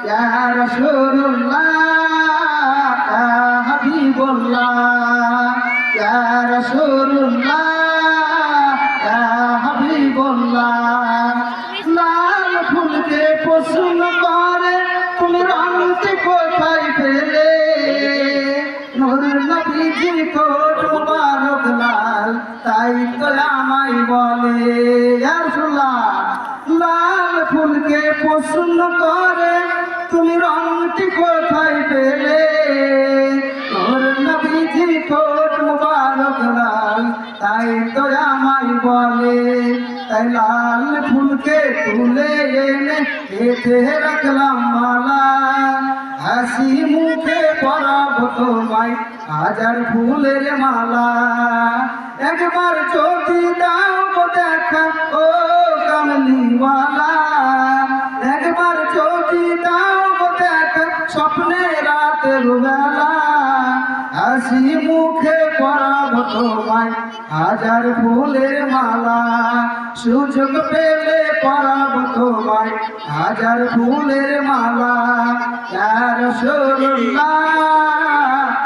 ইয়া রাসূলুল্লাহ ইয়া হাবিবুল্লাহ ইয়া রাসূলুল্লাহ ইয়া হাবিবুল্লাহ লাল ফুলকে পছন্দ করে তুমি রঙটি কোথায় পেলে নূর নবীজি কোট মুবারক লাল তাই তো আমায় বলে ইয়া রাসূলুল্লাহ লাল ফুলকে পছন্দ করে তুমি রঙটি কোথায় পেলে নূর নবীজি কোট মুবারক লাল তাই তো আমায় বলে তাই লাল ফুলকে তুলে এনে গেঁথে রাখলাম মালা হাসি মুখে পরাব তোমায় হাজার ফুলের মালা একবার যদি দাও দেখা ও কামলিওয়ালা একবার যদি দাও দেখা স্বপ্নে রাতের বেলা হাসি মুখে পরাব তোমায় হাজার ফুলের মালা সুযোগ পেলে পরাব তোমায় হাজার ফুলের মালা ইয়া রাসূলুল্লাহ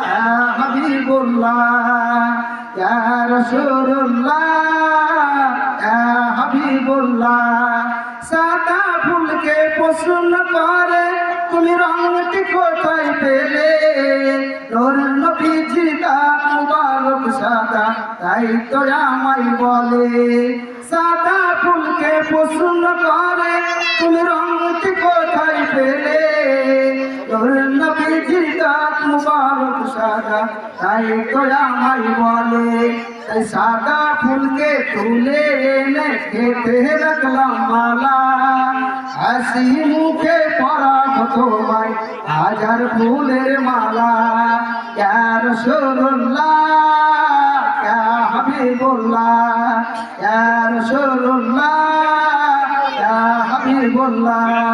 ইয়া হাবিবুল্লাহ ইয়া রাসূলুল্লাহ ইয়া হাবিবুল্লাহ সাদা ফুলকে পছন্দ করে তুমি রঙটি কোথায় পেলে নূর নবীজি দাঁত মুবারক সাদা তাই তো আমায় বলে সাদা ফুলকে পছন্দ করে তুমি রঙটি কোথায় পেলে নূর নবীজি দাঁত মুবারক সাদা তাই তো আমায় বলে তাই সাদা ফুলকে তুলে এনে গেঁথে রাখলাম মালা হাসি মুখে পরাব তোমায় হাজার ফুলের মালা ইয়া রাসূলুল্লাহ ইয়া হাবিবুল্লাহ ইয়া রাসূলুল্লাহ ইয়া হাবিবুল্লাহ